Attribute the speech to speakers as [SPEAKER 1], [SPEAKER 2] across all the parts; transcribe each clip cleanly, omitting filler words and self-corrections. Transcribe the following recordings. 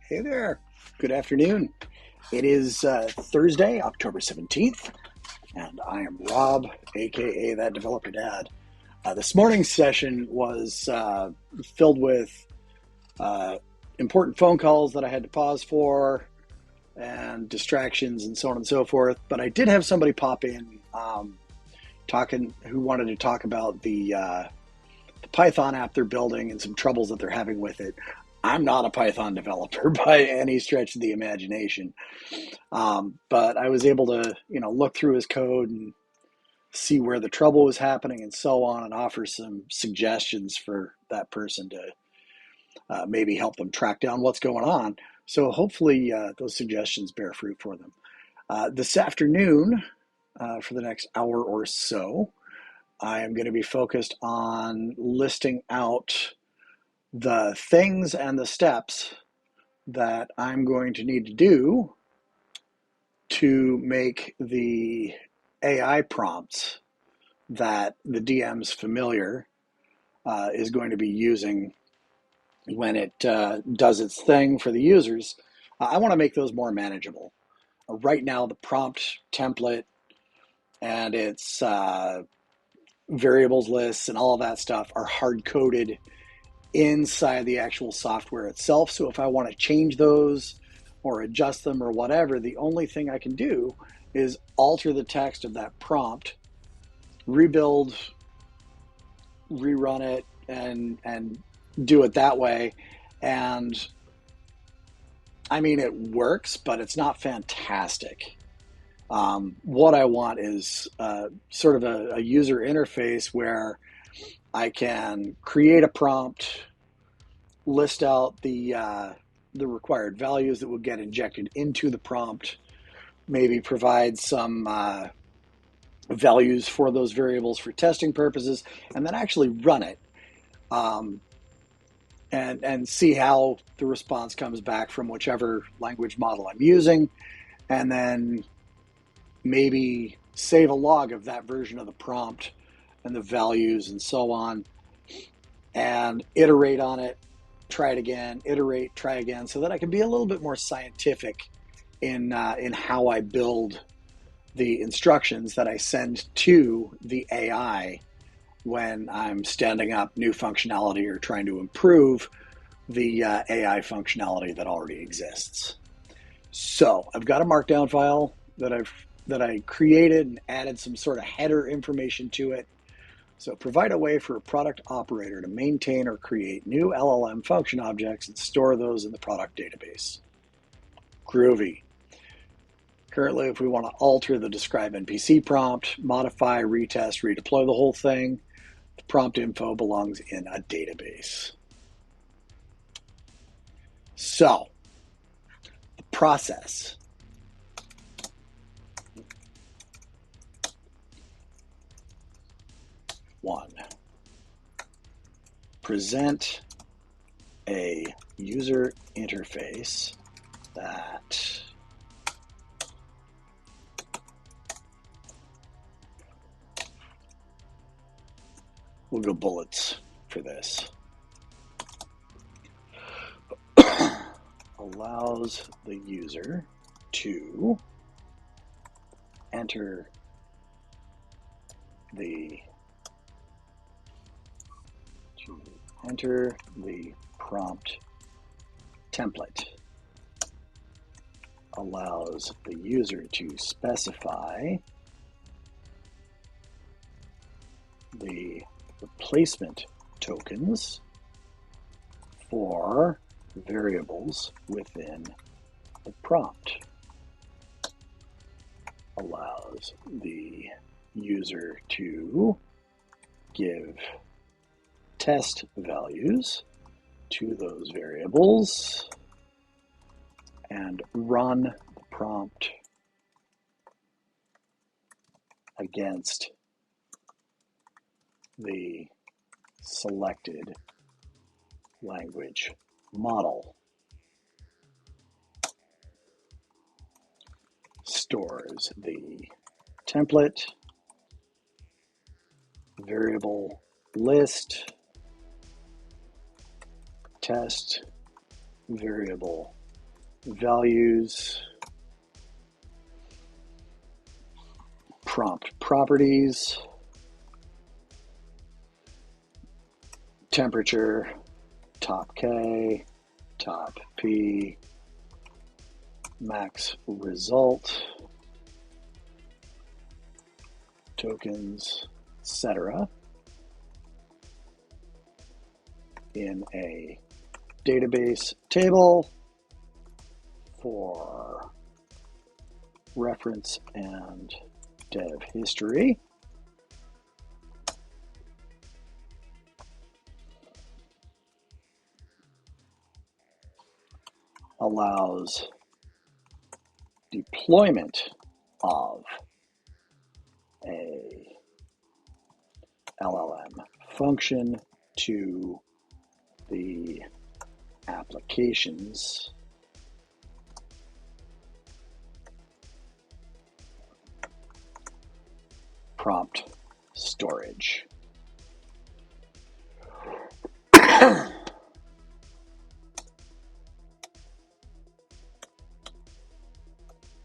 [SPEAKER 1] Hey there. Good afternoon. It is Thursday, October 17th, and I am Rob, aka That Developer Dad. This morning's session was filled with uh, important phone calls that I had to pause for and distractions and so on and so forth. But I did have somebody pop in who wanted to talk about the Python app they're building and some troubles that they're having with it. I'm not a Python developer by any stretch of the imagination, but I was able to, look through his code and see where the trouble was happening and so on, and offer some suggestions for that person to maybe help them track down what's going on. So hopefully those suggestions bear fruit for them. This afternoon, for the next hour or so, I am going to be focused on listing out the things and the steps that I'm going to need to do to make the AI prompts that the DM's familiar is going to be using when it does its thing for the users. I want to make those more manageable. Right now, the prompt template and its variables lists and all of that stuff are hard coded inside the actual software itself. So if I want to change those or adjust them or whatever, the only thing I can do is alter the text of that prompt, rebuild, rerun it, and do it that way. And I mean, it works, but it's not fantastic. What I want is sort of a user interface where I can create a prompt, list out the required values that will get injected into the prompt, maybe provide some values for those variables for testing purposes, and then actually run it um, and see how the response comes back from whichever language model I'm using, and then maybe save a log of that version of the prompt and the values and so on, and iterate on it, try it again, iterate, try again, so that I can be a little bit more scientific in how I build the instructions that I send to the AI when I'm standing up new functionality or trying to improve the AI functionality that already exists. So I've got a Markdown file that I created and added some sort of header information to it. So provide a way for a product operator to maintain or create new LLM function objects and store those in the product database. Groovy. Currently, if we want to alter the describe NPC prompt, modify, retest, redeploy the whole thing, the prompt info belongs in a database. So, the process. One, present a user interface that we'll go bullets for this. Allows the user to enter the prompt template. Allows the user to specify the replacement tokens for variables within the prompt. Allows the user to give test values to those variables and run the prompt against the selected language model. Stores the template, variable list, test variable values, prompt properties, temperature, top K, top P, max result, tokens, etc. in a database table for reference and dev history. Allows deployment of a LLM function to the applications prompt storage.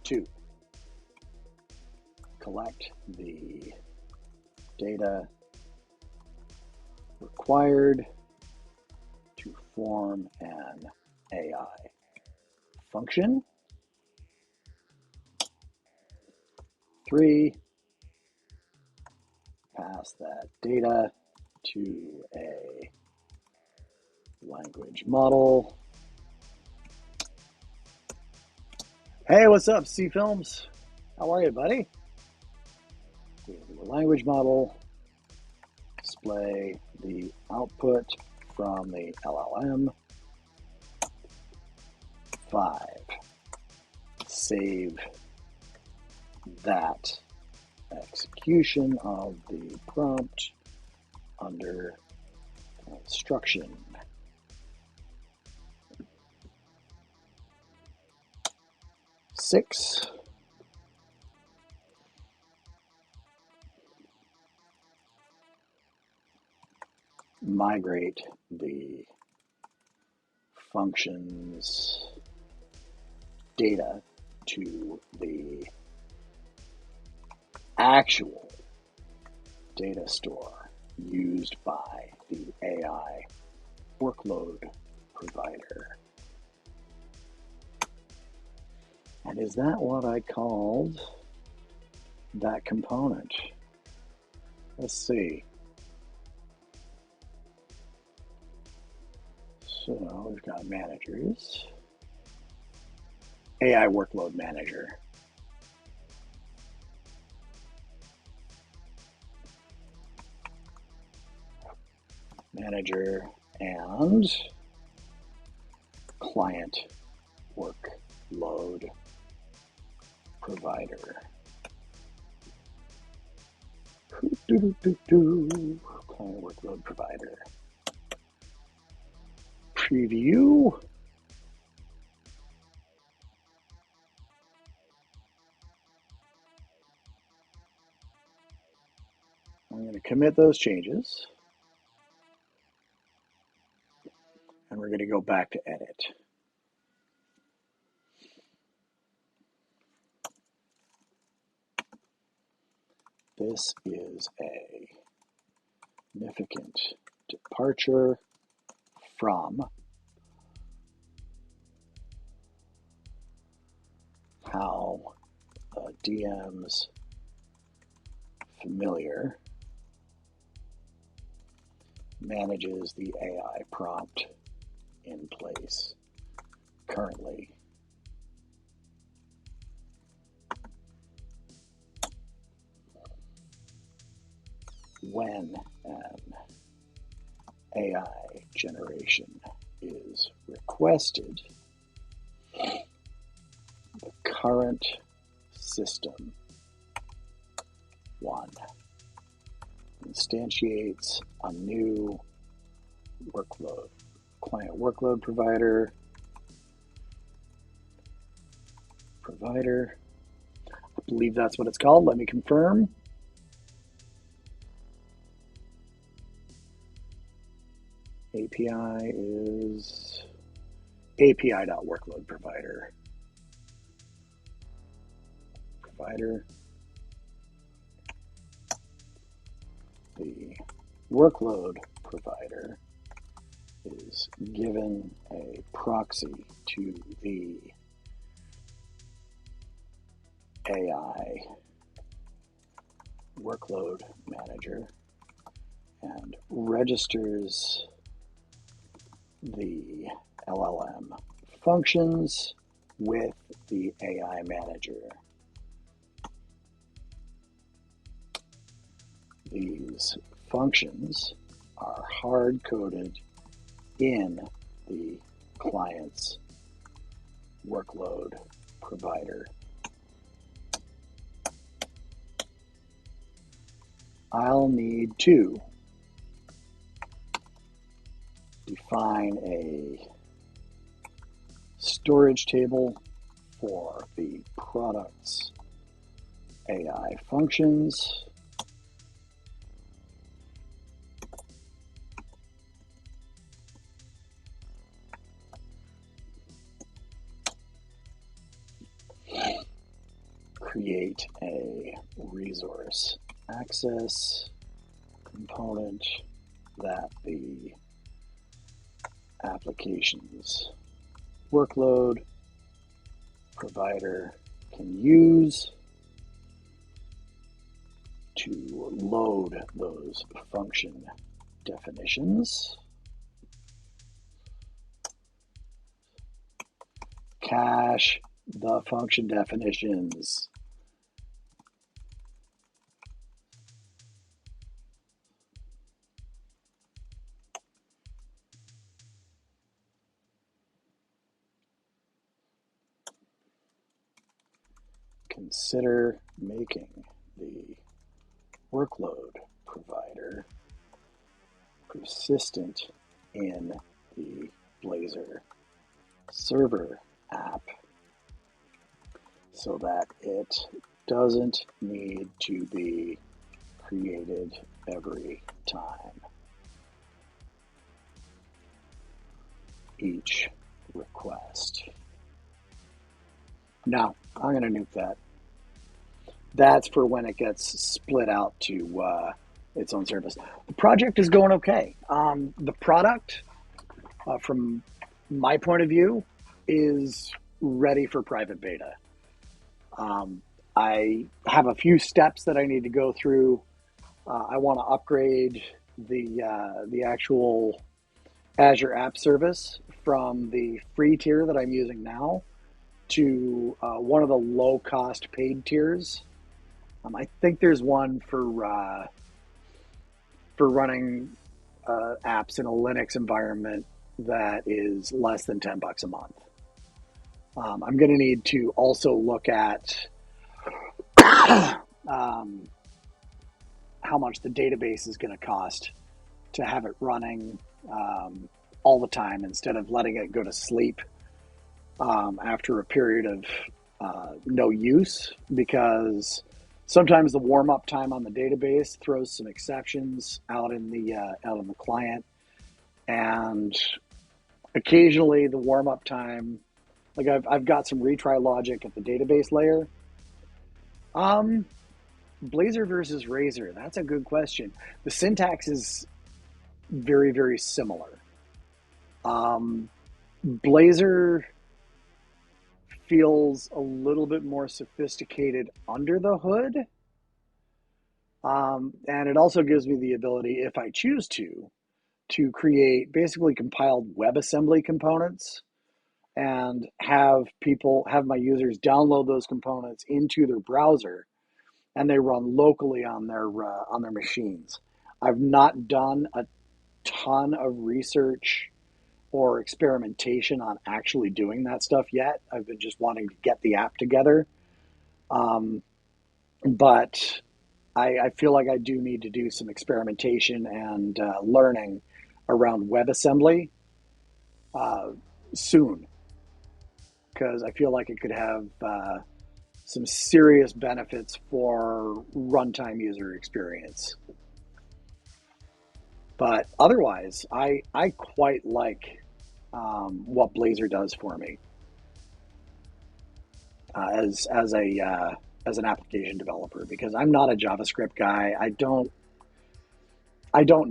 [SPEAKER 1] Two, collect the data required to form an AI function. Three, pass that data to a language model. Hey, what's up, C Films? How are you, buddy? We have the language model, display the output from the LLM. 5, save that execution of the prompt under instruction. 6, migrate the function's data to the actual data store used by the AI workload provider. And is that what I called that component? Let's see. So we've got managers, AI workload manager. Manager and client workload provider. Client workload provider. Preview. I'm going to commit those changes. And we're going to go back to edit. This is a significant departure from how the DM's familiar manages the AI prompt in place currently. When an AI generation is requested, the current system one instantiates a new workload, client workload provider, I believe that's what it's called. Let me confirm. API is API.workload provider. The workload provider is given a proxy to the AI workload manager and registers the LLM functions with the AI manager. These functions are hard-coded in the client's workload provider. I'll need to define a storage table for the product's AI functions. Create a resource access component that the application's workload provider can use to load those function definitions. Cache the function definitions. Consider making the workload provider persistent in the Blazor server app so that it doesn't need to be created every time each request. Now, I'm going to nuke that. That's for when it gets split out to its own service. The project is going okay. The product, from my point of view, is ready for private beta. I have a few steps that I need to go through. I want to upgrade the actual Azure App Service from the free tier that I'm using now to one of the low-cost paid tiers. I think there's one for running apps in a Linux environment that is less than $10 a month. I'm going to need to also look at how much the database is going to cost to have it running all the time instead of letting it go to sleep after a period of no use, because sometimes the warm-up time on the database throws some exceptions out in the client, and occasionally the warm-up time, like I've got some retry logic at the database layer. Blazor versus Razor, that's a good question. The syntax is very, very similar. Blazor feels a little bit more sophisticated under the hood. And it also gives me the ability, if I choose to create basically compiled WebAssembly components and have my users download those components into their browser, and they run locally on their machines. I've not done a ton of research or experimentation on actually doing that stuff yet. I've been just wanting to get the app together. But I feel like I do need to do some experimentation and learning around WebAssembly soon, because I feel like it could have some serious benefits for runtime user experience. But otherwise, I quite like what Blazor does for me as an application developer, because I'm not a JavaScript guy. I don't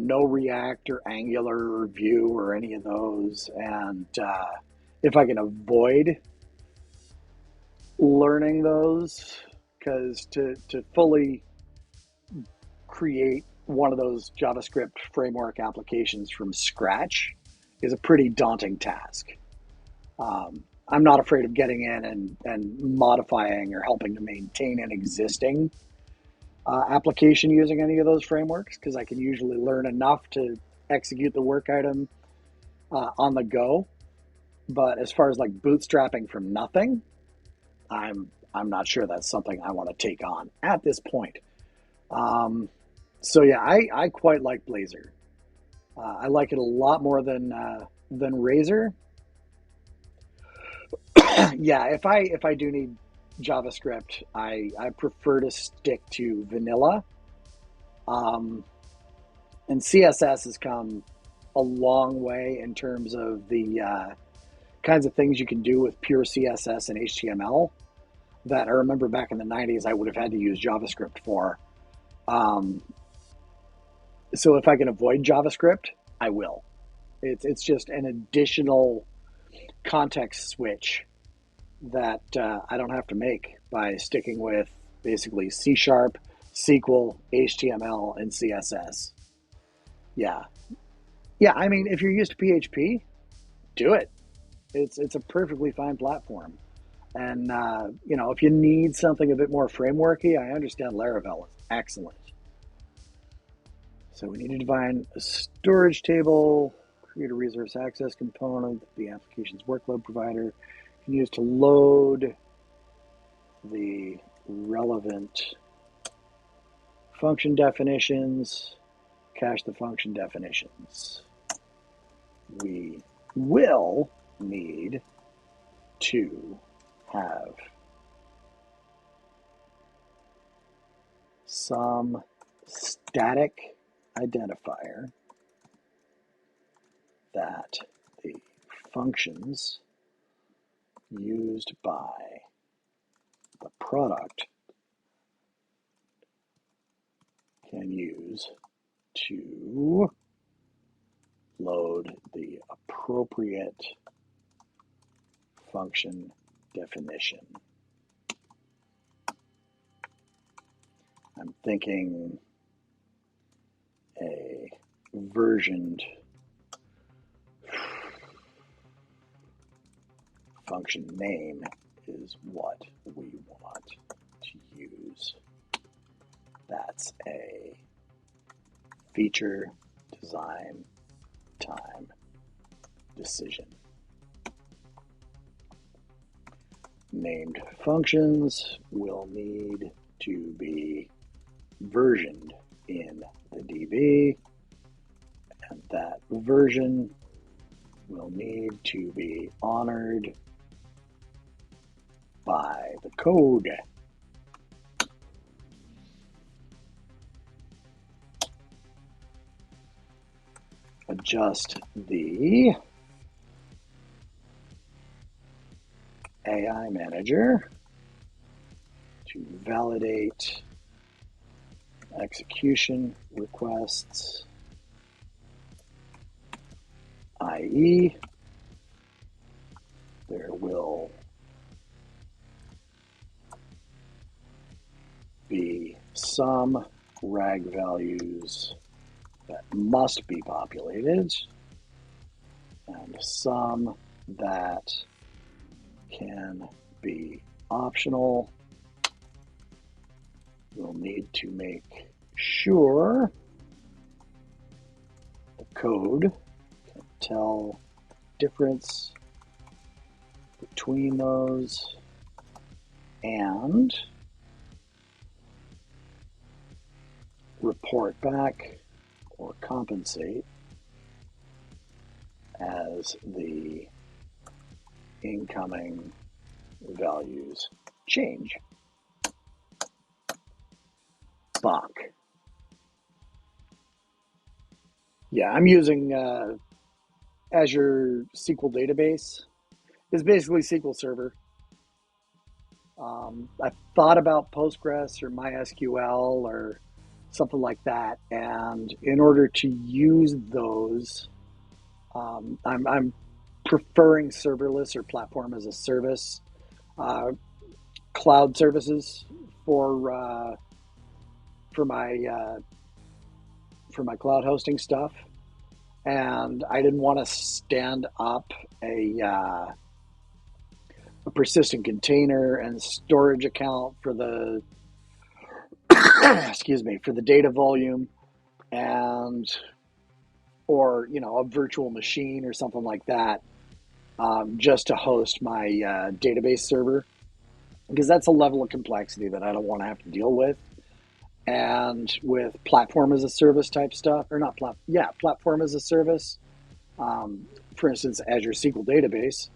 [SPEAKER 1] know React or Angular or Vue or any of those, and if I can avoid learning those, because to fully create one of those JavaScript framework applications from scratch is a pretty daunting task. I'm not afraid of getting in and modifying or helping to maintain an existing application using any of those frameworks, because I can usually learn enough to execute the work item on the go. But as far as like bootstrapping from nothing, I'm not sure that's something I want to take on at this point. So yeah, I quite like Blazor. I like it a lot more than Razor. Yeah, if I do need JavaScript, I prefer to stick to vanilla. Um, and CSS has come a long way in terms of the kinds of things you can do with pure CSS and HTML that I remember back in the 90s I would have had to use JavaScript for. Um, so if I can avoid JavaScript, I will. It's just an additional context switch that I don't have to make by sticking with basically C sharp, SQL, HTML, and CSS. Yeah, yeah. I mean, if you're used to PHP, do it. It's a perfectly fine platform. And if you need something a bit more frameworky, I understand Laravel is excellent. So we need to define a storage table, create a resource access component that the application's workload provider can use to load the relevant function definitions, cache the function definitions. We will need to have some static identifier that the functions used by the product can use to load the appropriate function definition. I'm thinking a versioned function name is what we want to use. That's a feature design time decision. Named functions will need to be versioned in the DB, and that version will need to be honored by the code. Adjust the AI manager to validate execution requests, i.e., there will be some rag values that must be populated and some that can be optional. We'll need to make sure the code can tell difference between those and report back or compensate as the incoming values change. Bonk. Yeah, I'm using Azure SQL database is basically SQL Server. I thought about Postgres or MySQL or something like that, and in order to use those, I'm preferring serverless or platform as a service, uh, cloud services for uh, for my uh, for my cloud hosting stuff. And I didn't want to stand up a persistent container and storage account for the excuse me, for the data volume, and or a virtual machine or something like that, just to host my database server, because that's a level of complexity that I don't want to have to deal with. And with platform as a service type stuff, or not platform as a service, for instance, Azure SQL Database,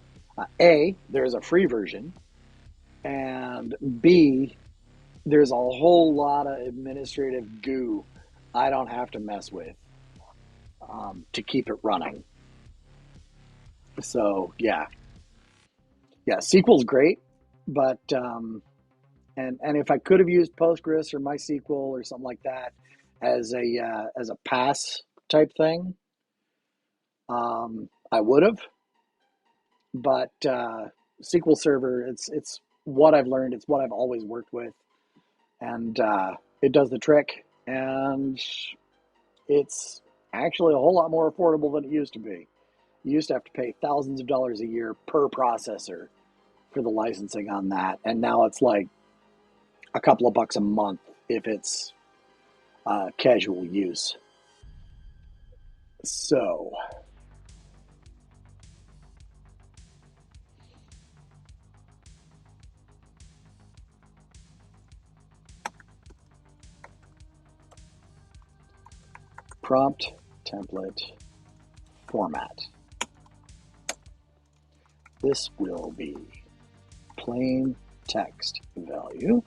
[SPEAKER 1] A, there's a free version, and B, there's a whole lot of administrative goo I don't have to mess with to keep it running. So yeah, SQL's great, but and if I could have used Postgres or MySQL or something like that as a pass type thing, I would have. But SQL Server, it's what I've learned. It's what I've always worked with, and it does the trick. And it's actually a whole lot more affordable than it used to be. You used to have to pay thousands of dollars a year per processor for the licensing on that, and now it's like a couple of bucks a month if it's casual use. So, prompt template format. This will be plain text value,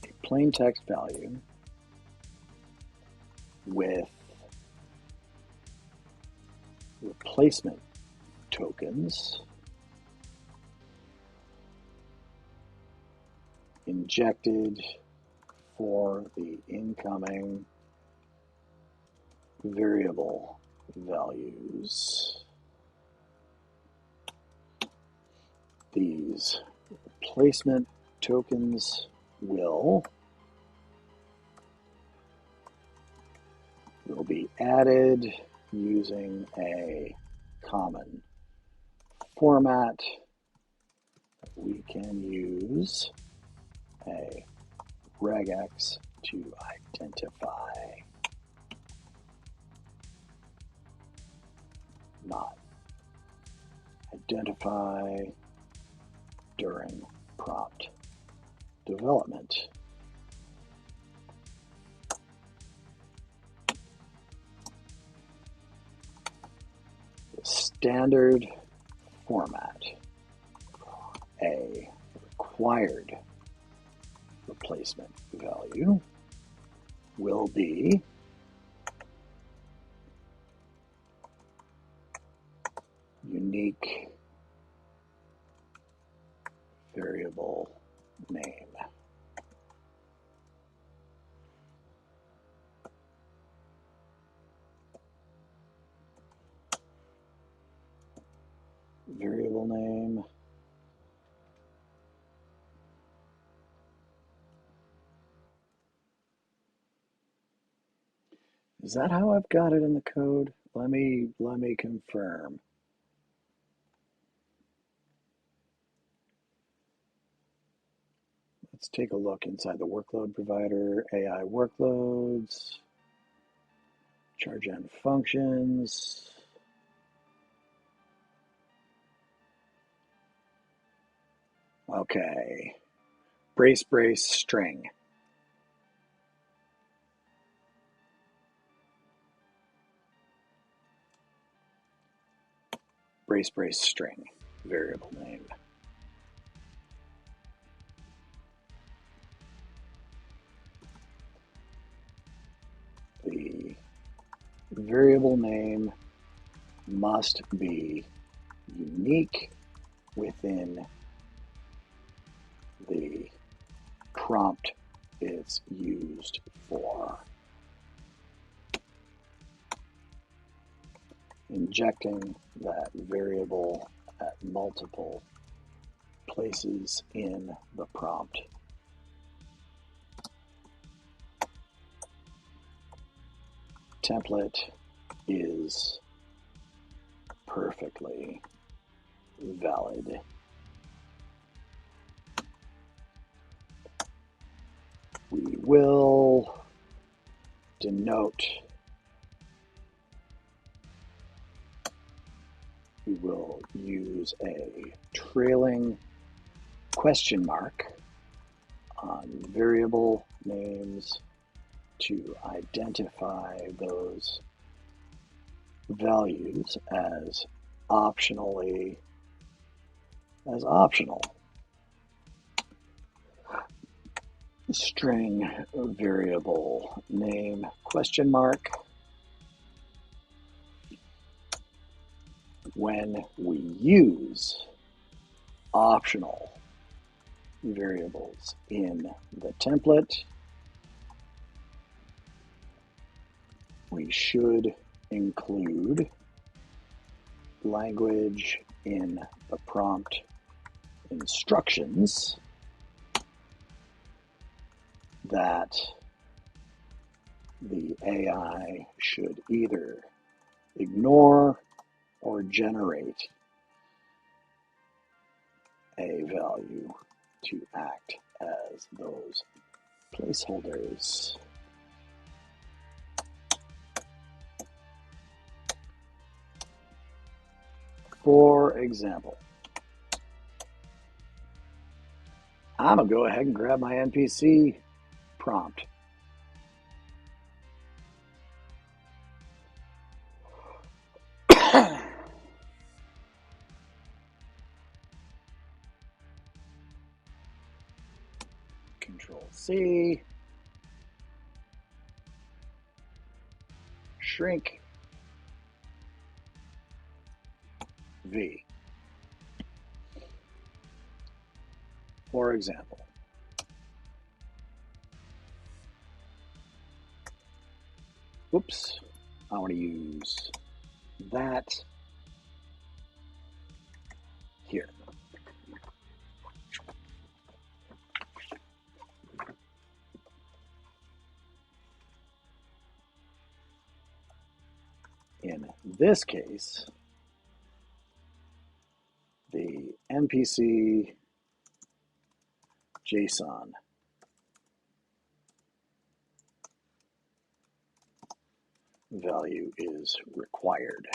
[SPEAKER 1] a plain text value with replacement tokens injected for the incoming variable values. These replacement tokens will be added using a common format. We can use a regex to identify, not identify during prompt development. Standard format. A required replacement value will be unique variable name. Variable name. Is that how I've got it in the code? Let me confirm. Let's take a look inside the workload provider, AI workloads, charge end functions. Okay. Brace string. Brace string, variable name. The variable name must be unique within the prompt it's used for. Injecting that variable at multiple places in the prompt. Template is perfectly valid. We will denote, we will use a trailing question mark on variable names to identify those values as optional. String variable name question mark. When we use optional variables in the template, we should include language in the prompt instructions that the AI should either ignore or generate a value to act as those placeholders. For example, I'm going to go ahead and grab my NPC prompt. Control C, shrink V. For example, whoops, I want to use that here. In this case, the NPC JSON value is required.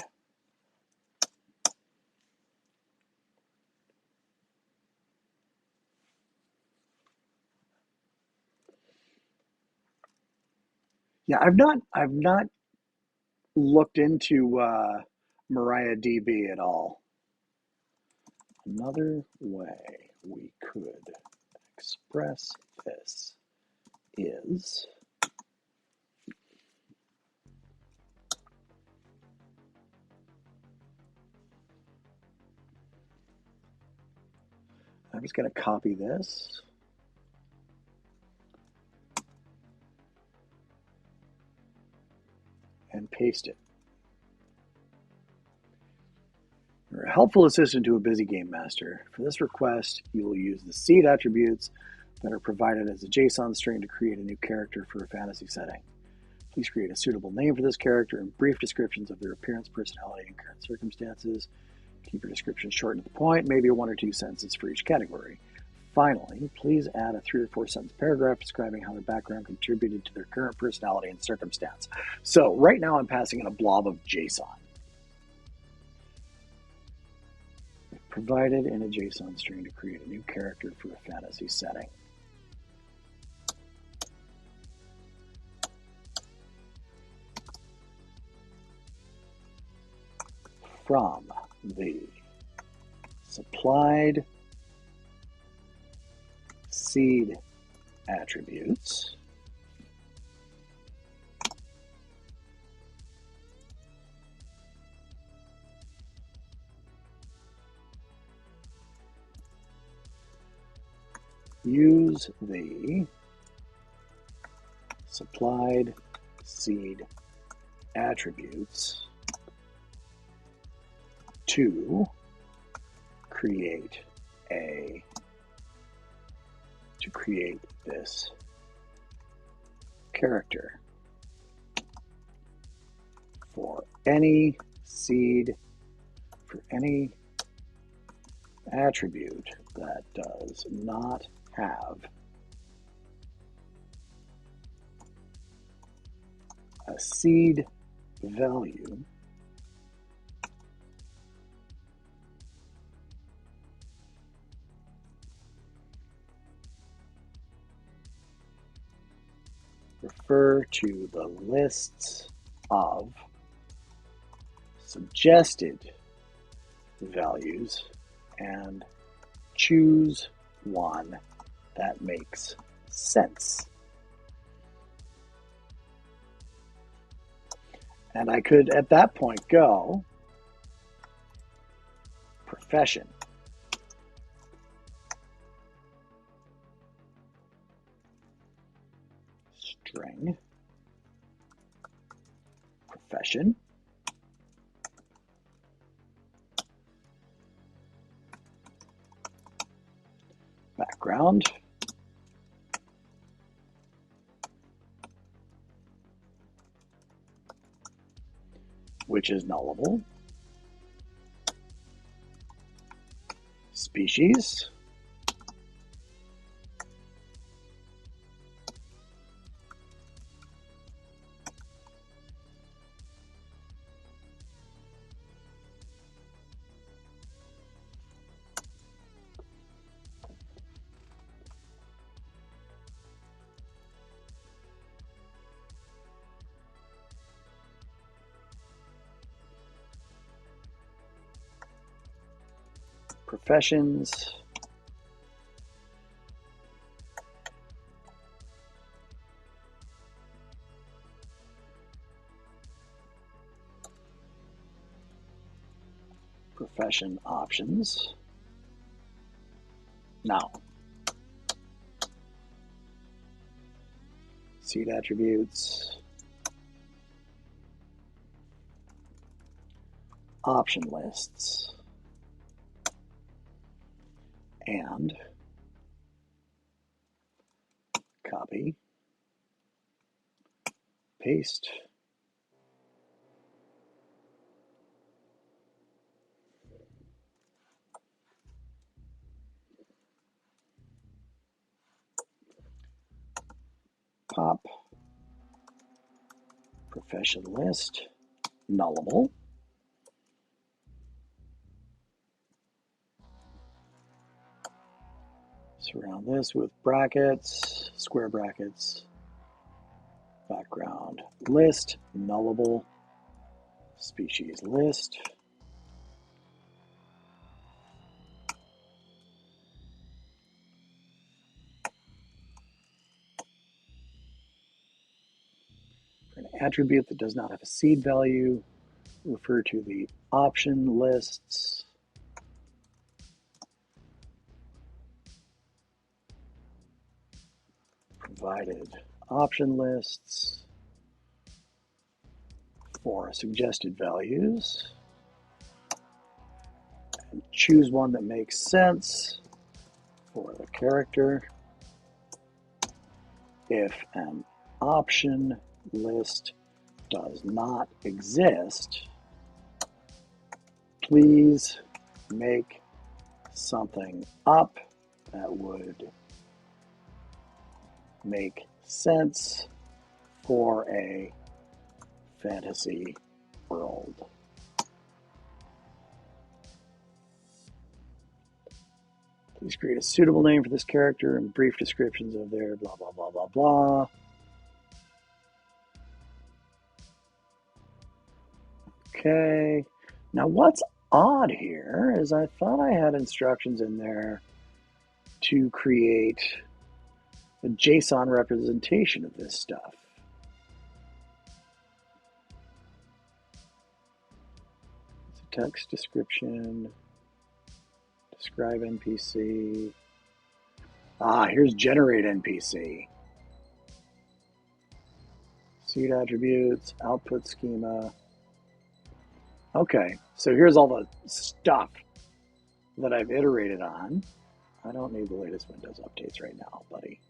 [SPEAKER 1] Yeah, I've not looked into MariaDB at all. Another way we could express this is I'm just going to copy this and paste it. You're a helpful assistant to a busy game master. For this request, you will use the seed attributes that are provided as a JSON string to create a new character for a fantasy setting. Please create a suitable name for this character and brief descriptions of their appearance, personality, and current circumstances. Keep your description short and to the point, maybe 1 or 2 sentences for each category. Finally, please add a 3 or 4 sentence paragraph describing how their background contributed to their current personality and circumstance. So right now I'm passing in a blob of JSON. Provided in a JSON string to create a new character for a fantasy setting. From the supplied seed attributes, use the supplied seed attributes to create this character for any seed, for any attribute that does not have a seed value refer to the lists of suggested values and choose one that makes sense. And I could, at that point, go profession. String. Profession. Background. Which is nullable. Species. Professions. Profession options. Now, seed attributes, option lists, and copy, paste, pop, profession list, nullable, surround this with brackets, square brackets, background list, nullable, species list, for an attribute that does not have a seed value, refer to the option lists, provided option lists for suggested values, and choose one that makes sense for the character. If an option list does not exist, please make something up that would make sense for a fantasy world. Please create a suitable name for this character and brief descriptions of their blah, blah, blah, blah, blah. Okay. Now what's odd here is I thought I had instructions in there to create a JSON representation of this stuff. It's a text description, describe NPC. Here's generate NPC. Seed attributes, output schema. Okay, so here's all the stuff that I've iterated on. I don't need the latest Windows updates right now, buddy.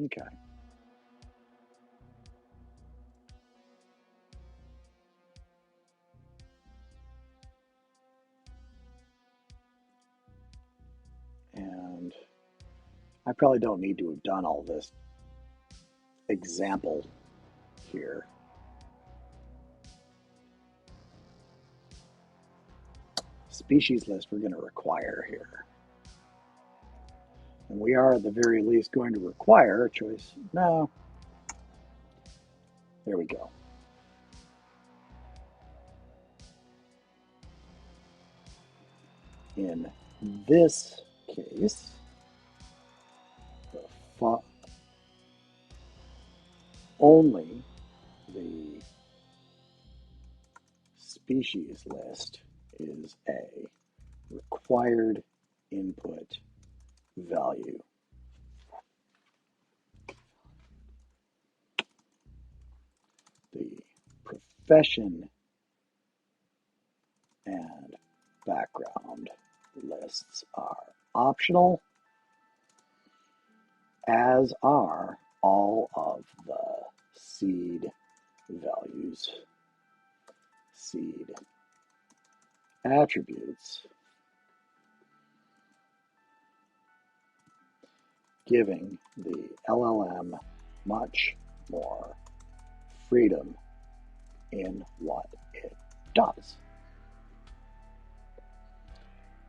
[SPEAKER 1] Okay. And I probably don't need to have done all this example here. Species list we're going to require here. And we are at the very least going to require a choice. No. There we go. In this case, only the species list is a required input value. The profession and background lists are optional, as are all of the seed values. Seed attributes, giving the LLM much more freedom in what it does.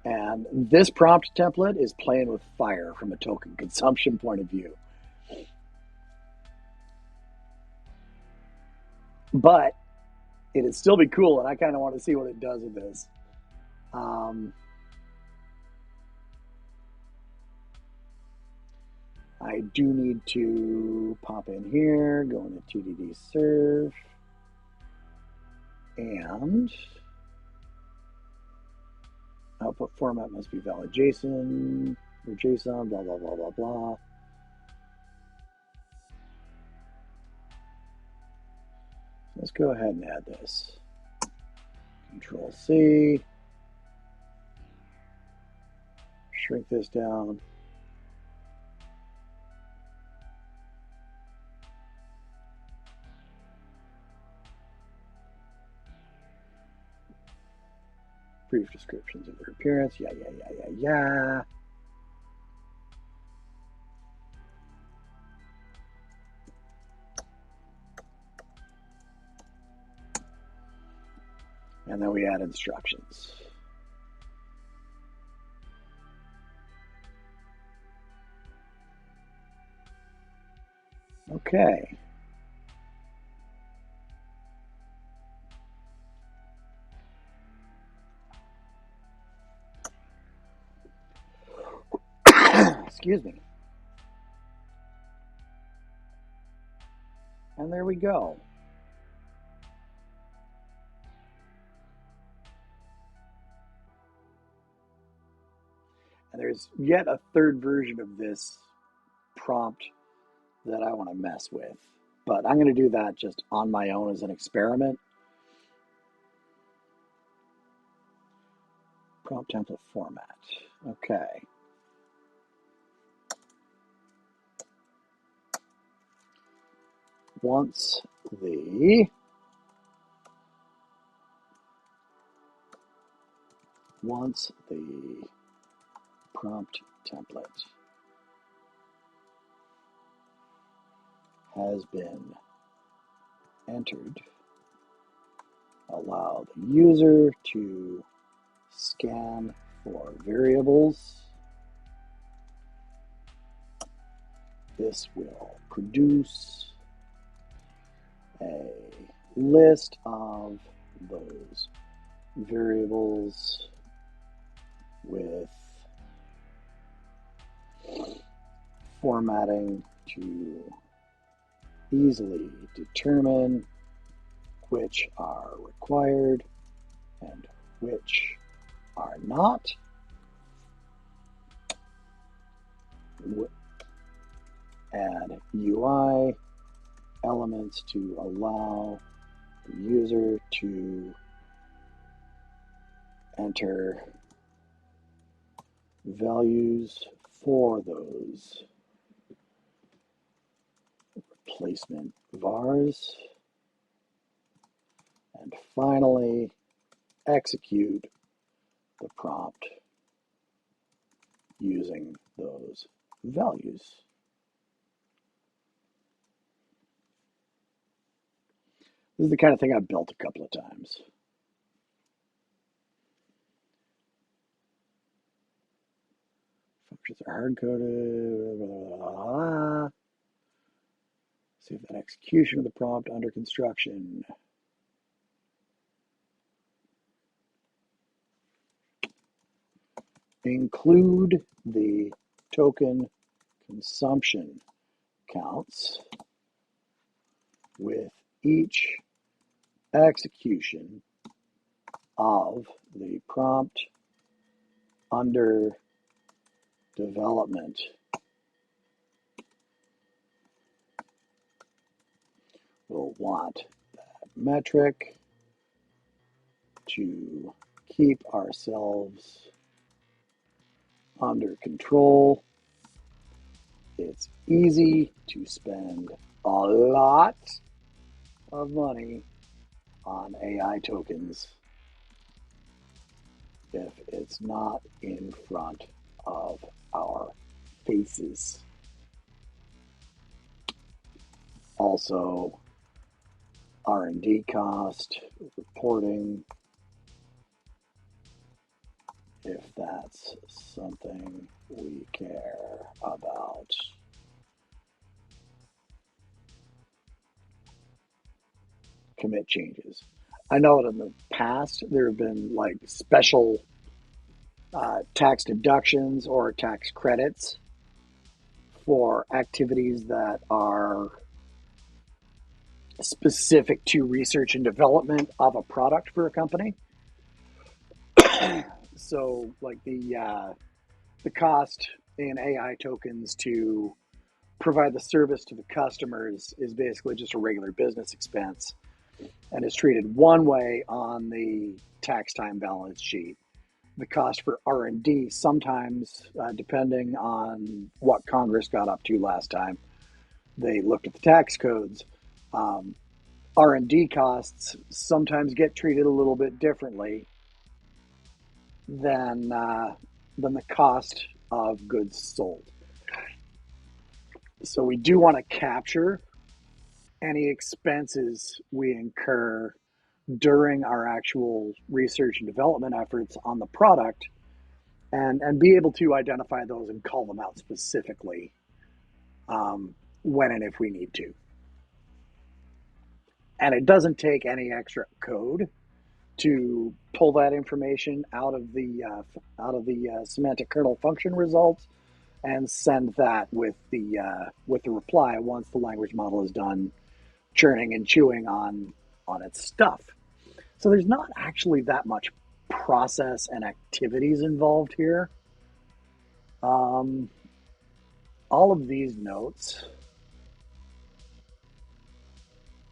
[SPEAKER 1] And this prompt template is playing with fire from a token consumption point of view. But it'd still be cool, and I kind of want to see what it does with this. I do need to pop in here, go into TDD serve, and output format must be valid JSON or JSON, blah, blah, blah, blah, blah. Let's go ahead and add this. Control C. Shrink this down. Brief descriptions of their appearance. Yeah. And then we add instructions. Okay. Excuse me. And there we go. And there's yet a third version of this prompt that I want to mess with. But I'm going to do that just on my own as an experiment. Prompt template format. Okay. Once the prompt template has been entered, allow the user to scan for variables. This will produce a list of those variables with formatting to easily determine which are required and which are not. Add UI elements to allow the user to enter values for those replacement vars. And finally, execute the prompt using those values. This is the kind of thing I've built a couple of times. Functions are hard-coded. Save that execution of the prompt under construction. Include the token consumption counts with each execution of the prompt under development. We'll want that metric to keep ourselves under control. It's easy to spend a lot of money on AI tokens if it's not in front of our faces. Also, R&D cost reporting, if that's something we care about. Commit changes. I know that in the past there have been like special tax deductions or tax credits for activities that are specific to research and development of a product for a company. So, like the cost in AI tokens to provide the service to the customers is basically just a regular business expense and is treated one way on the tax time balance sheet. The cost for R&D sometimes, depending on what Congress got up to last time, they looked at the tax codes. R&D costs sometimes get treated a little bit differently than the cost of goods sold. So we do want to capture any expenses we incur during our actual research and development efforts on the product and be able to identify those and call them out specifically when and if we need to. And it doesn't take any extra code to pull that information out of the semantic kernel function results and send that with the reply once the language model is done churning and chewing on its stuff. So there's not actually that much process and activities involved here. All of these notes,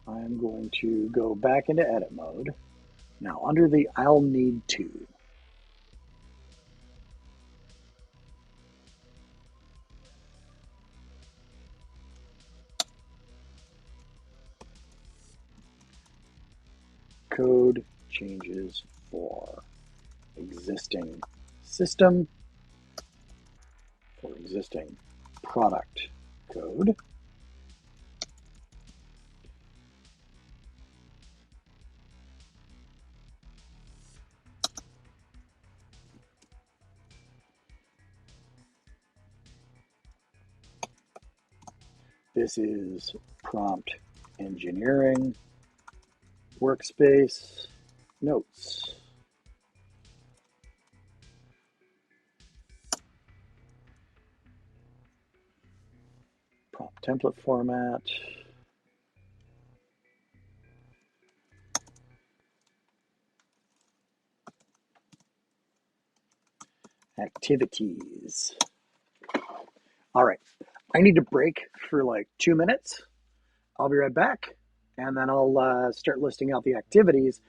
[SPEAKER 1] I'm going to go back into edit mode. Now under the I'll need to, code changes for existing system, for existing product code. This is prompt engineering Workspace, notes. Prompt template format. Activities. All right, I need to break for like 2 minutes. I'll be right back, and then I'll start listing out the activities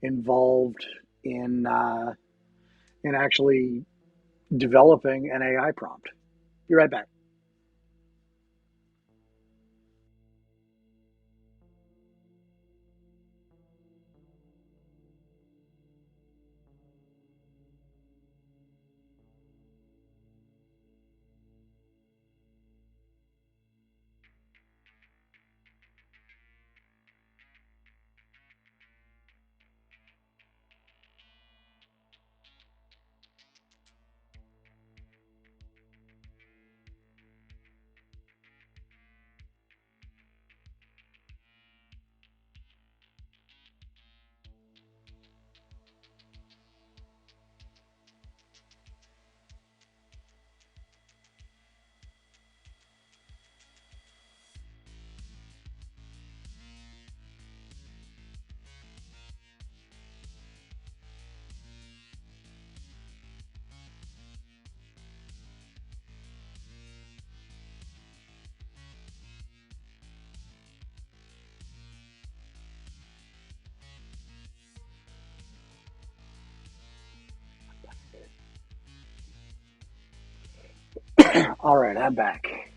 [SPEAKER 1] involved in actually developing an AI prompt. Be right back. All right, I'm back.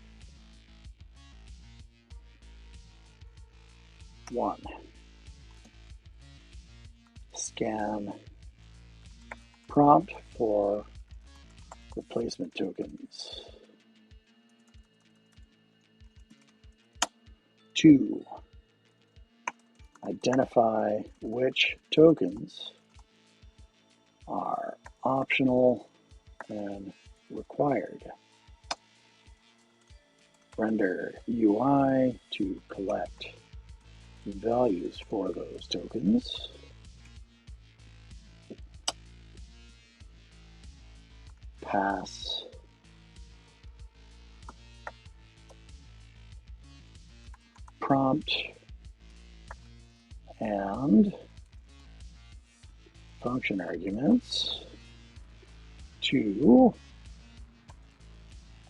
[SPEAKER 1] One, scan prompt for replacement tokens. 2, identify which tokens are optional and required. Render UI to collect values for those tokens. Pass prompt and function arguments to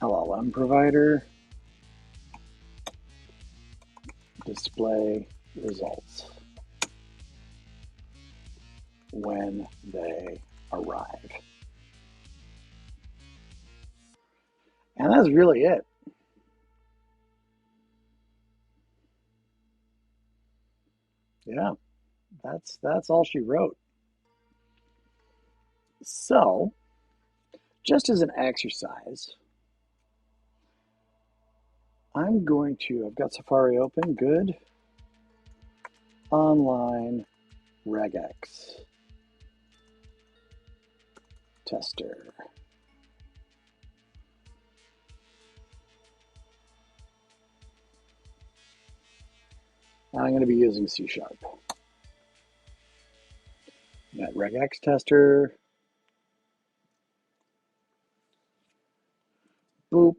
[SPEAKER 1] LLM provider, display results when they arrive. And that's really it. Yeah, that's all she wrote. So, just as an exercise, I've got Safari open, good. Online regex tester. I'm going to be using C#. That regex tester. Boop.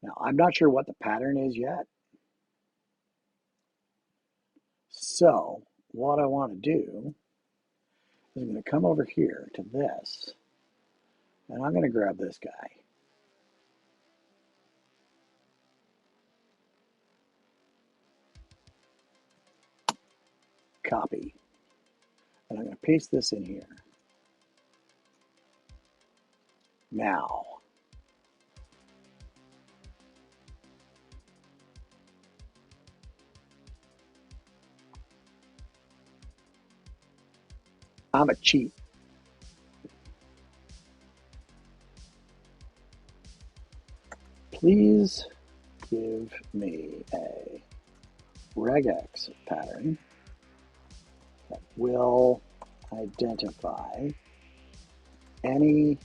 [SPEAKER 1] Now, I'm not sure what the pattern is yet. So, what I want to do is I'm going to come over here to this, and I'm going to grab this guy. Copy. And I'm going to paste this in here. Now, I'm a cheat. Please give me a regex pattern that will identify any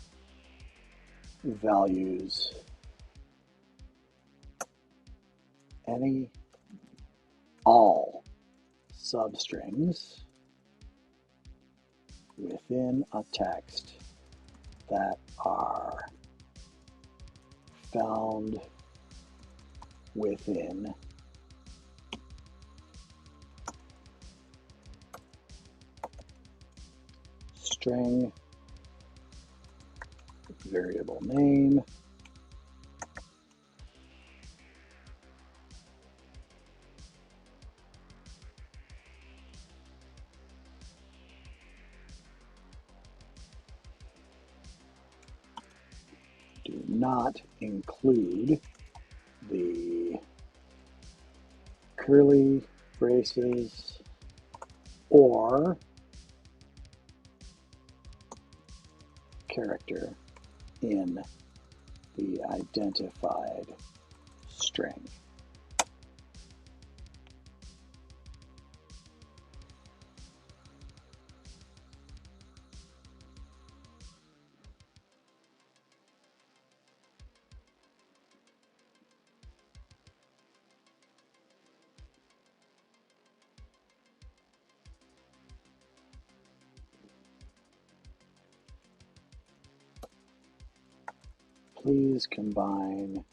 [SPEAKER 1] values, all substrings within a text that are found within string variable name do not include the curly braces or character in the identified string. Please combine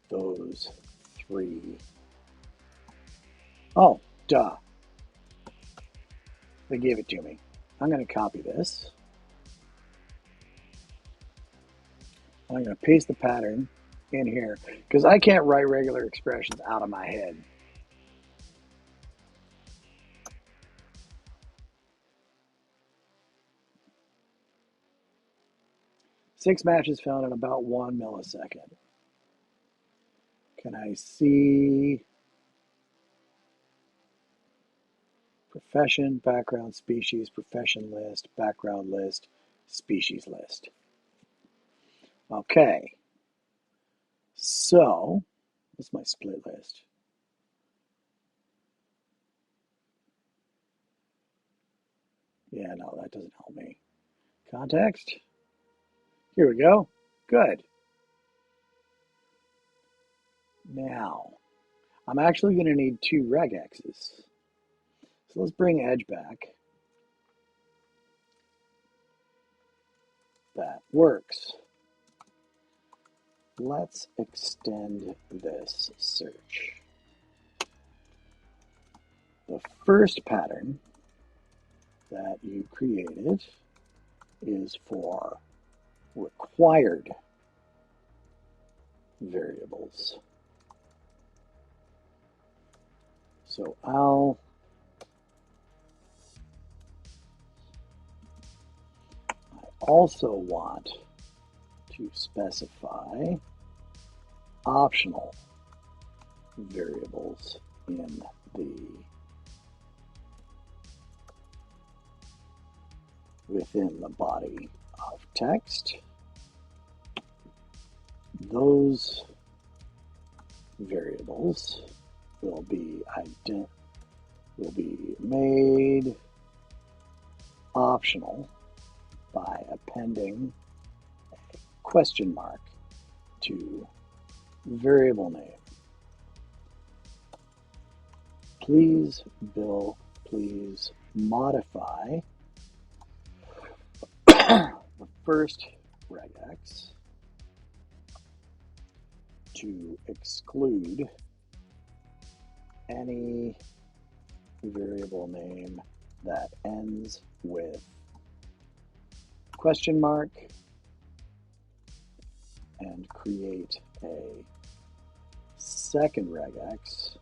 [SPEAKER 1] those three. Oh, duh. They gave it to me. I'm going to copy this. I'm going to paste the pattern in here because I can't write regular expressions out of my head. Six matches found in about 1 millisecond. Can I see profession, background, species, profession list, background list, species list? Okay. So, what's my split list? Yeah, no, that doesn't help me. Context. Here we go. Good. Now, I'm actually going to need two regexes. So let's bring edge back. That works. Let's extend this search. The first pattern that you created is for required variables. So I also want to specify optional variables in within the body of text. Those variables will be made optional by appending a question mark to variable name. Please, Bill, please modify the first regex to exclude any variable name that ends with question mark and create a second regex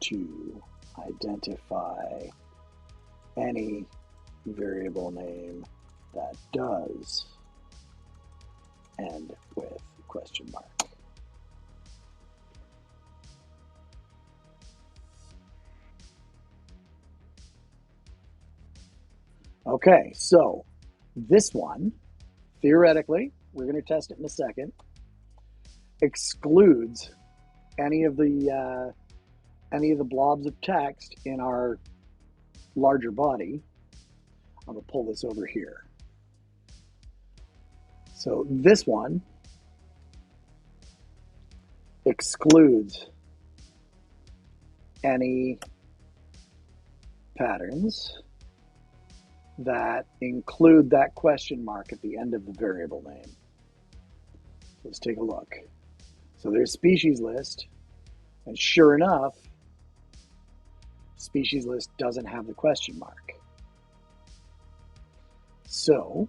[SPEAKER 1] to identify any variable name that does end with question mark. Okay, so this one, theoretically, we're going to test it in a second, excludes any of the blobs of text in our larger body. I'm going to pull this over here. So this one excludes any patterns that include that question mark at the end of the variable name. Let's take a look. So there's species list, and sure enough, species list doesn't have the question mark. So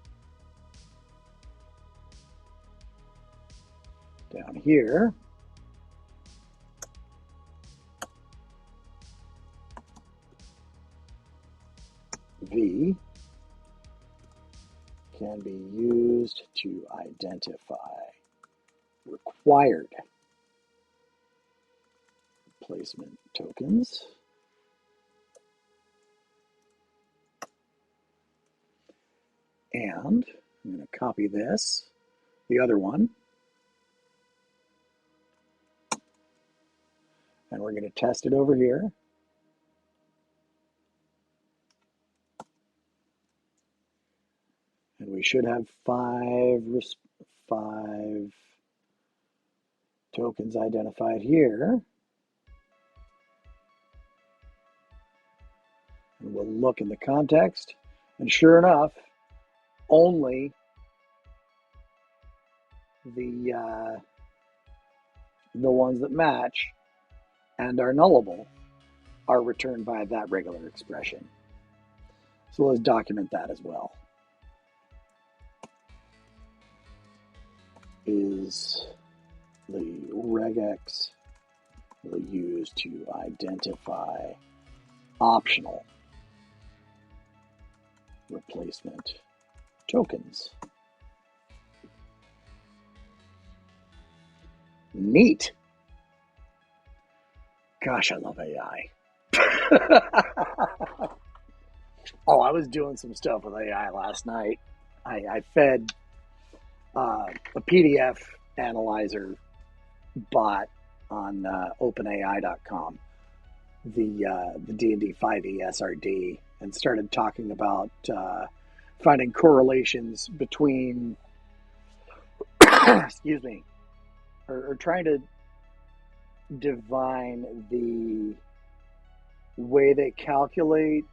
[SPEAKER 1] down here, V can be used to identify required replacement tokens. And I'm going to copy this, the other one, and we're going to test it over here. And we should have five tokens identified here. And we'll look in the context, and sure enough, only the ones that match and are nullable are returned by that regular expression. So let's document that as well. Is the regex we'll use to identify optional replacement tokens. Neat. Gosh, I love AI. Oh, I was doing some stuff with AI last night. I fed a PDF analyzer bot on OpenAI.com, the D&D 5e SRD, and started talking about finding correlations between, excuse me, or trying to divine the way they calculate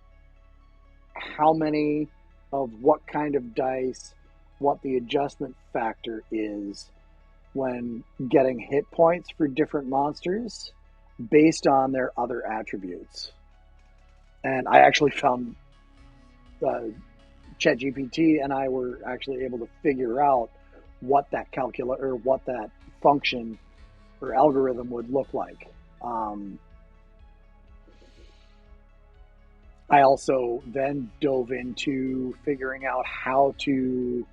[SPEAKER 1] how many of what kind of dice, what the adjustment factor is when getting hit points for different monsters based on their other attributes. And I actually found ChatGPT and I were actually able to figure out what that what that function or algorithm would look like. I also then dove into figuring out how to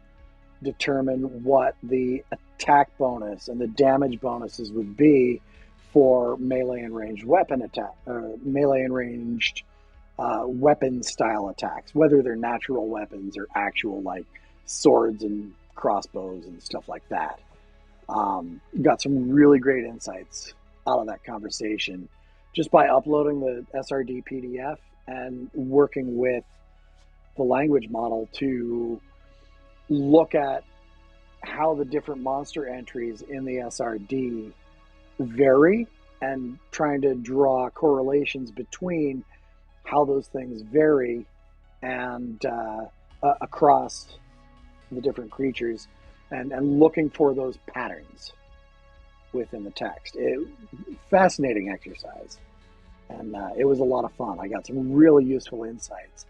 [SPEAKER 1] determine what the attack bonus and the damage bonuses would be for melee and ranged weapon attack, melee and ranged weapon style attacks, whether they're natural weapons or actual like swords and crossbows and stuff like that. Got some really great insights out of that conversation just by uploading the SRD PDF and working with the language model to look at how the different monster entries in the SRD vary and trying to draw correlations between how those things vary and across the different creatures and looking for those patterns within the text. Fascinating exercise. And it was a lot of fun. I got some really useful insights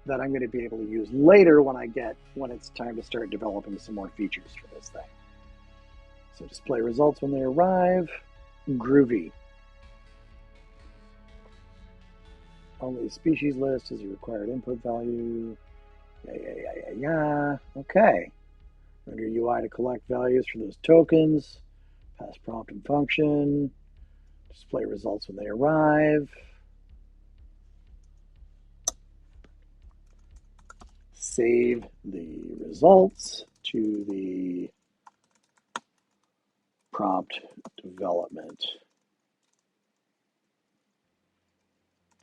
[SPEAKER 1] that I'm going to be able to use later when it's time to start developing some more features for this thing. So display results when they arrive. Groovy. Only species list is a required input value. Yeah. Okay. Render UI to collect values for those tokens. Pass prompt and function. Display results when they arrive. Save the results to the prompt development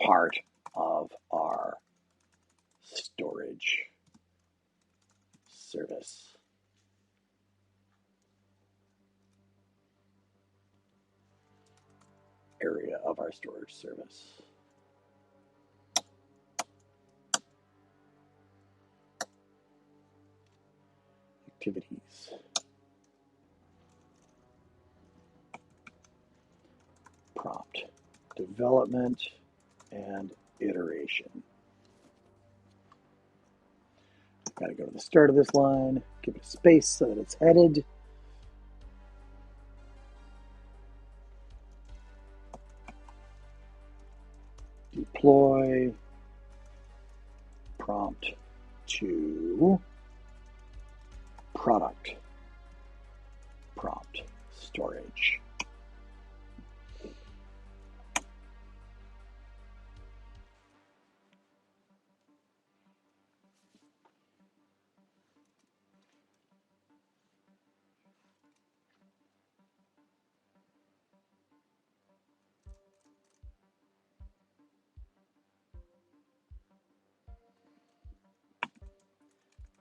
[SPEAKER 1] part of our storage service. Area of our storage service. activities. Prompt, development, and iteration. Got to go to the start of this line, give it a space so that it's headed. Deploy prompt to product prompt storage.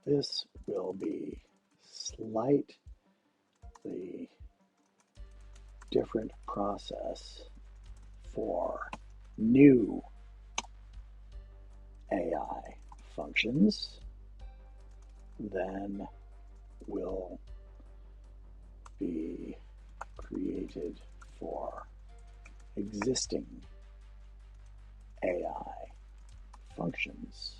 [SPEAKER 1] This will be slightly different process for new AI functions than will be created for existing AI functions.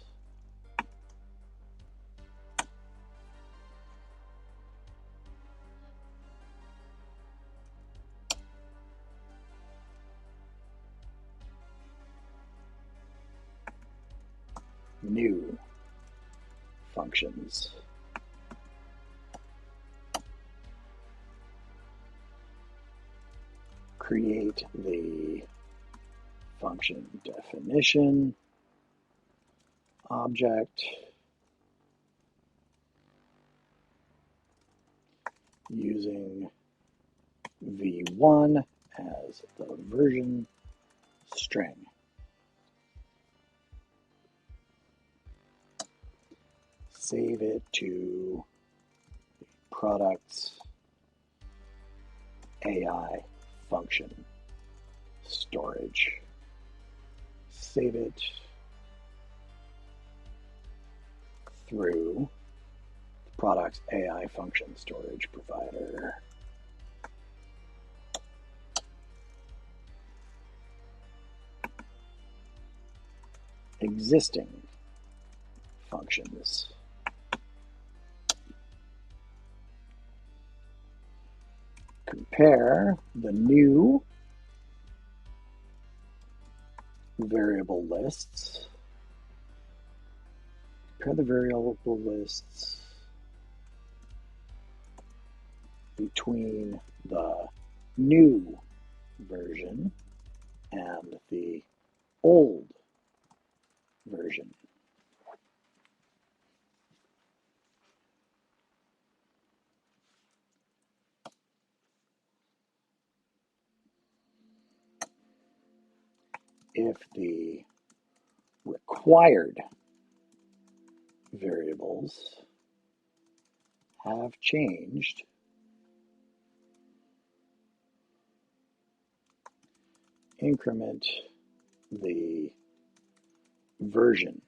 [SPEAKER 1] New functions. Create the function definition object using v1 as the version string. Save it to products AI function storage. Save it through the products AI function storage provider. Existing functions. Compare the new variable lists. Compare the variable lists between the new version and the old version. If the required variables have changed, increment the version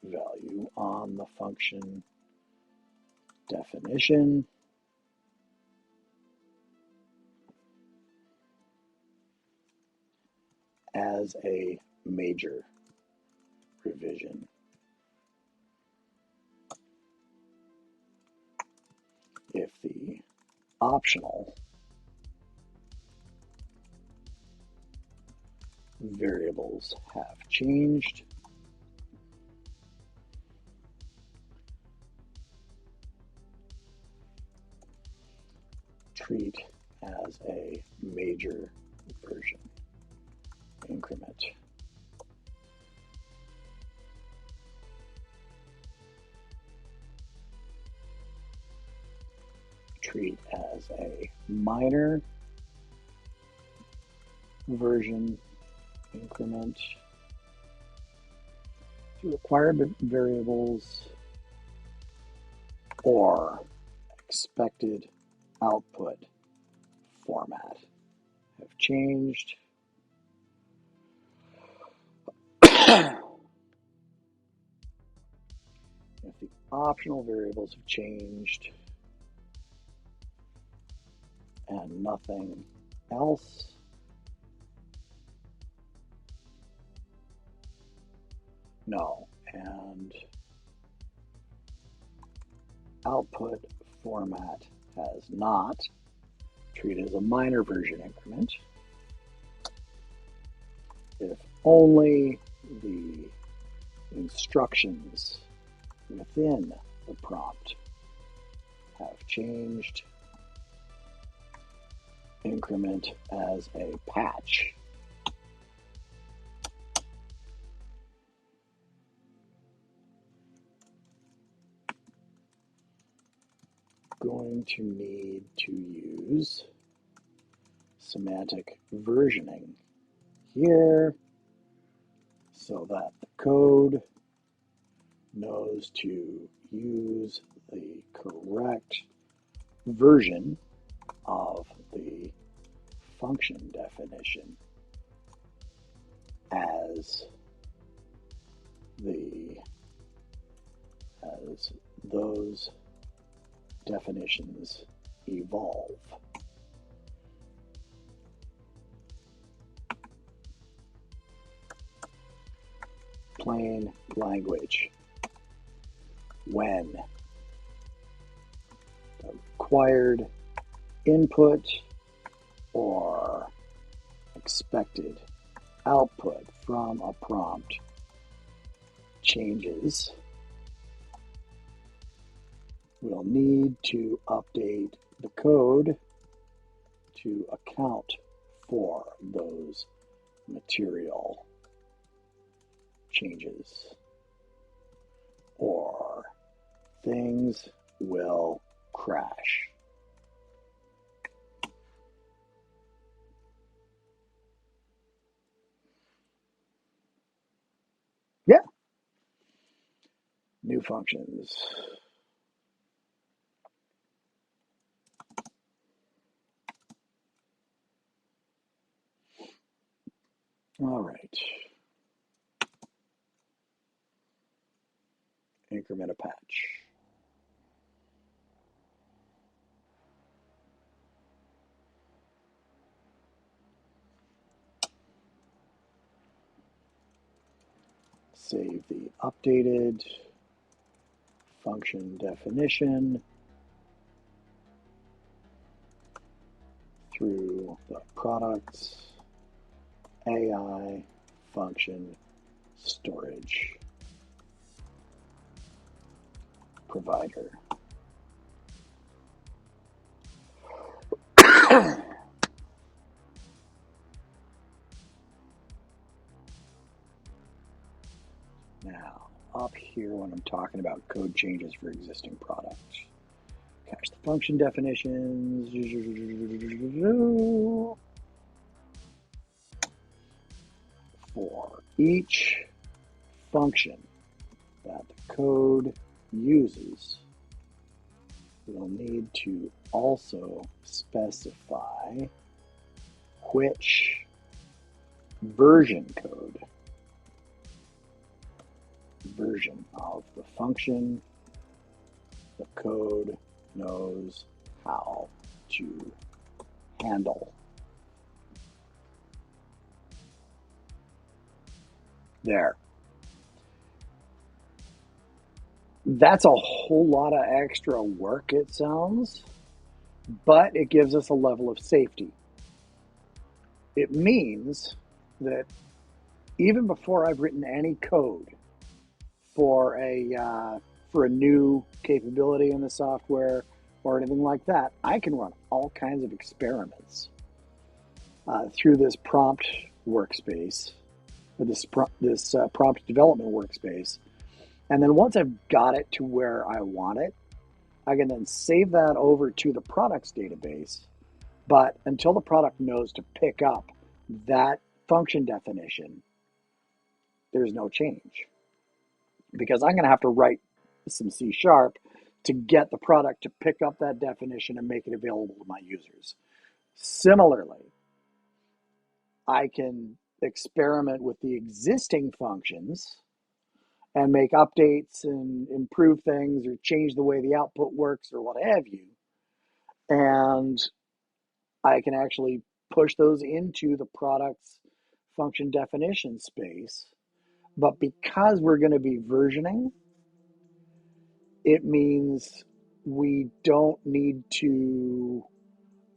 [SPEAKER 1] value on the function definition as a major revision. If the optional variables have changed, treat as a major version increment. Treat as a minor version increment. The required variables or expected output format have changed. If the optional variables have changed, and nothing else. No. And output format has not. Treat it as a minor version increment. If only the instructions within the prompt have changed, increment as a patch. Going to need to use semantic versioning here so that the code knows to use the correct version of the function definition as those definitions evolve. Plain language. When the required input or expected output from a prompt changes, we'll need to update the code to account for those material changes, or things will crash. Yeah. New functions. All right. Increment a patch. Save the updated function definition through the products AI function storage provider. Now, up here when I'm talking about code changes for existing products, catch the function definitions. For each function that the code uses, we'll need to also specify which version of the function the code knows how to handle. There. That's a whole lot of extra work, it sounds, but it gives us a level of safety. It means that even before I've written any code for a new capability in the software or anything like that, I can run all kinds of experiments through this prompt workspace, or this prompt development workspace. And then once I've got it to where I want it, I can then save that over to the products database. But until the product knows to pick up that function definition, there's no change. Because I'm going to have to write some C# to get the product to pick up that definition and make it available to my users. Similarly, I can experiment with the existing functions and make updates and improve things or change the way the output works or what have you. And I can actually push those into the product's function definition space. But because we're going to be versioning, it means we don't need to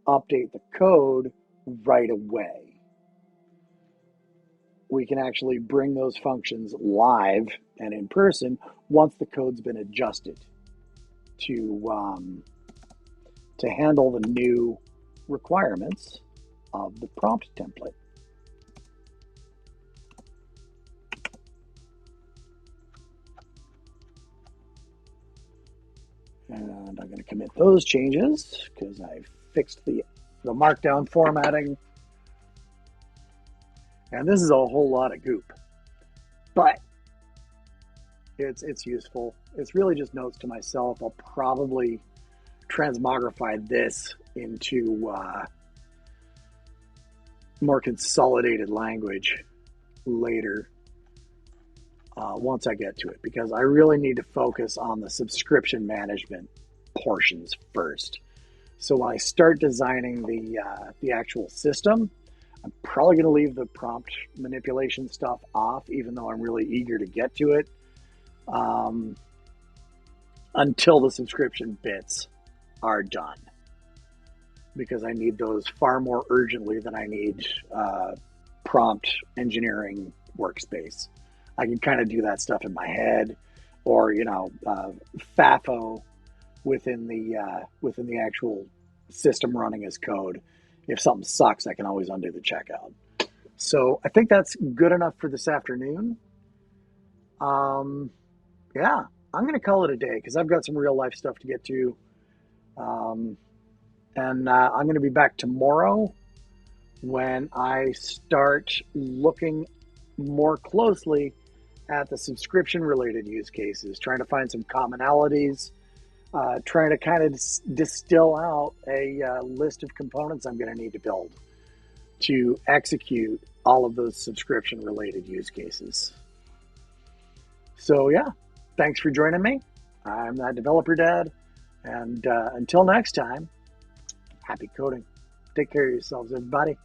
[SPEAKER 1] update the code right away. We can actually bring those functions live and in person once the code's been adjusted to handle the new requirements of the prompt template. And I'm going to commit those changes because I fixed the markdown formatting. And this is a whole lot of goop, but it's useful. It's really just notes to myself. I'll probably transmogrify this into more consolidated language later once I get to it, because I really need to focus on the subscription management portions first. So when I start designing the actual system, I'm probably going to leave the prompt manipulation stuff off, even though I'm really eager to get to it, until the subscription bits are done, because I need those far more urgently than I need prompt engineering workspace. I can kind of do that stuff in my head, or FAFO within the actual system running as code. If something sucks, I can always undo the checkout. So I think that's good enough for this afternoon. Yeah, I'm going to call it a day because I've got some real life stuff to get to. And I'm going to be back tomorrow when I start looking more closely at the subscription related use cases, trying to find some commonalities, trying to kind of distill out a list of components I'm going to need to build to execute all of those subscription related use cases. So yeah, thanks for joining me. I'm that developer dad, and until next time, happy coding. Take care of yourselves, everybody.